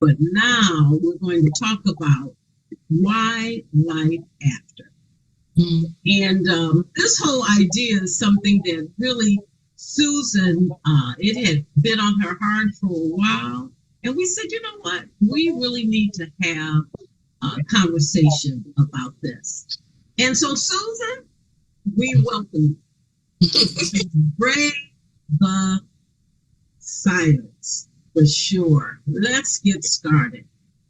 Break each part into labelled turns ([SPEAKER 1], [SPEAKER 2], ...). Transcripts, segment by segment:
[SPEAKER 1] But now we're going to talk about why life after. And this whole idea is something that really Susan, it had been on her heart for a while. And we said, you know what? We really need to have a conversation about this. And so, Susan, we welcome you. Break the silence, for sure. Let's get started.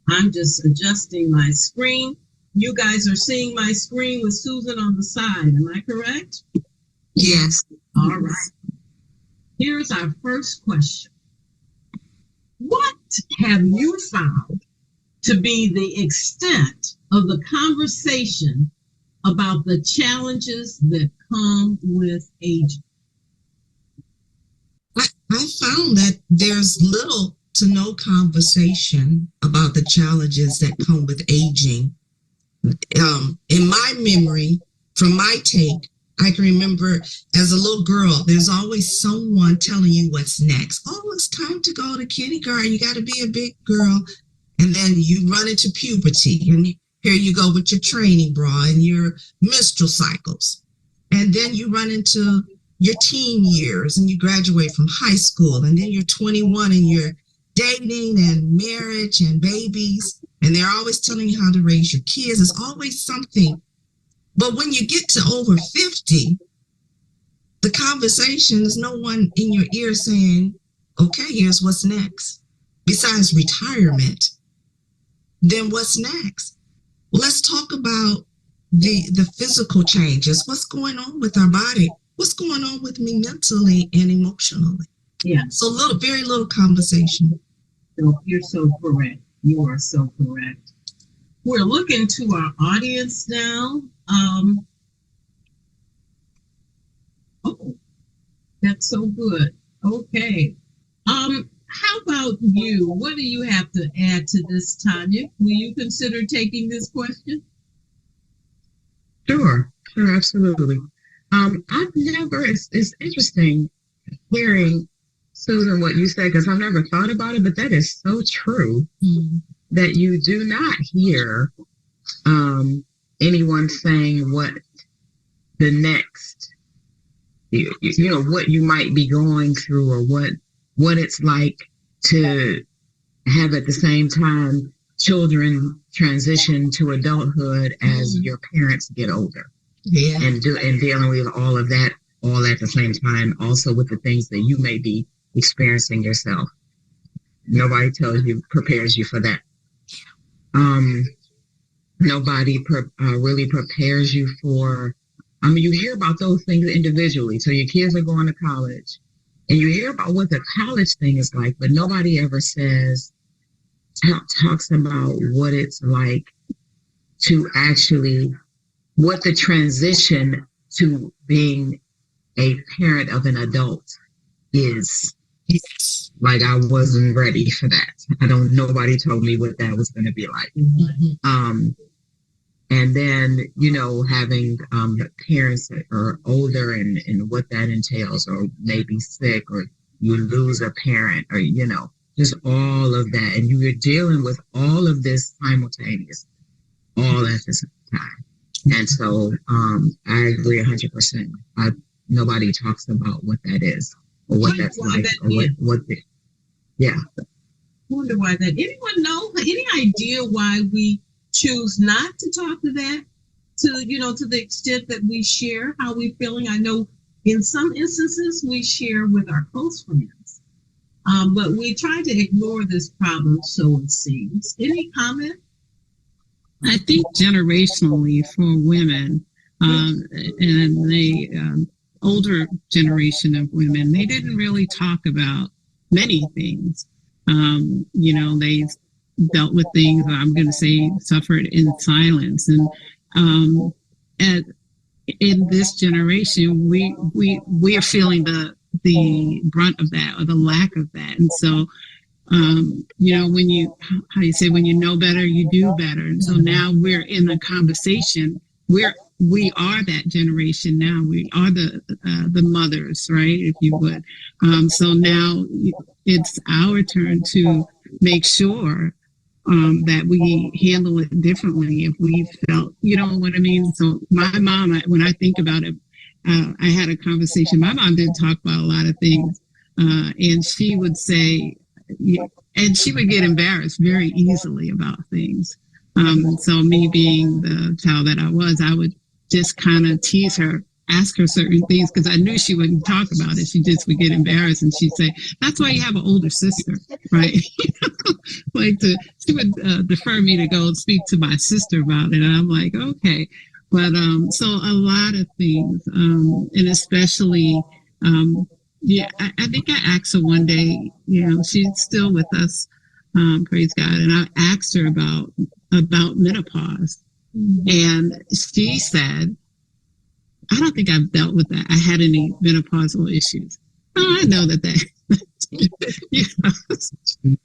[SPEAKER 1] I'm just adjusting my screen. You guys are seeing my screen with Susan on the side. Am I correct?
[SPEAKER 2] Yes.
[SPEAKER 1] All right. Here's our first question. What have you found to be the extent of the conversation about the challenges that come with aging?
[SPEAKER 2] I found that there's little to no conversation about the challenges that come with aging. In my memory, from my take, I can remember as a little girl, there's always someone telling you what's next. Oh, it's time to go to kindergarten. You got to be a big girl. And then you run into puberty. And here you go with your training bra and your menstrual cycles. And then you run into your teen years and you graduate from high school. And then you're 21 and you're dating and marriage and babies. And they're always telling you how to raise your kids. It's always something. But when you get to over 50, the conversation is no one in your ear saying, okay, here's what's next. Besides retirement, then what's next? Well, let's talk about the physical changes. What's going on with our body? What's going on with me mentally and emotionally?
[SPEAKER 1] Yeah.
[SPEAKER 2] So very little conversation.
[SPEAKER 1] So you're so correct. You are so correct. We're looking to our audience now. Oh, that's so good. Okay. How about you? What do you have to add to this, Tanya? Will you consider taking this question?
[SPEAKER 3] Sure, absolutely. It's interesting hearing, Susan, what you said, because I've never thought about it, but that is so true, that you do not hear anyone saying what the next, you know, what you might be going through or what it's like to have at the same time children transition to adulthood as your parents get older.
[SPEAKER 2] Yeah.
[SPEAKER 3] And dealing with all of that all at the same time, also with the things that you may be experiencing yourself. Nobody prepares you for that. Nobody really prepares you for, you hear about those things individually. So your kids are going to college and you hear about what the college thing is like, but nobody ever talks about what it's like to actually, what the transition to being a parent of an adult is.
[SPEAKER 2] Yes.
[SPEAKER 3] Like, I wasn't ready for that. Nobody told me what that was going to be like. Mm-hmm. And then, having parents that are older and what that entails, or maybe sick, or you lose a parent, or, just all of that. And you're dealing with all of this simultaneously, all at the same time. And so I agree 100%. Nobody talks about what that is, or what that's like, or yeah.
[SPEAKER 1] I wonder why that. Anyone know? Any idea why we choose not to talk to that? To the extent that we share how we're feeling. I know in some instances we share with our close friends, but we try to ignore this problem. So it seems. Any comment?
[SPEAKER 4] I think generationally for women, and the older generation of women, they didn't really talk about many things. They dealt with things, I'm going to say, suffered in silence. And in this generation, we are feeling the brunt of that, or the lack of that. And so, when you know better, you do better. And so now we're in a conversation where we are that generation now. We are the mothers, right, if you would. So now it's our turn to make sure that we handle it differently if we felt, you know what I mean? So my mom, when I think about it, I had a conversation. My mom didn't talk about a lot of things, and she would say, and she would get embarrassed very easily about things. So me being the child that I was, I would just kind of tease her, ask her certain things because I knew she wouldn't talk about it. She just would get embarrassed, and she'd say, "That's why you have an older sister, right?" She would defer me to go speak to my sister about it, and I'm like, okay. But so a lot of things, and especially, yeah, I think I asked her one day. You know, she's still with us, praise God, and I asked her about menopause, and she said, I don't think I've dealt with that. I had any menopausal issues. Oh, I know that. You know,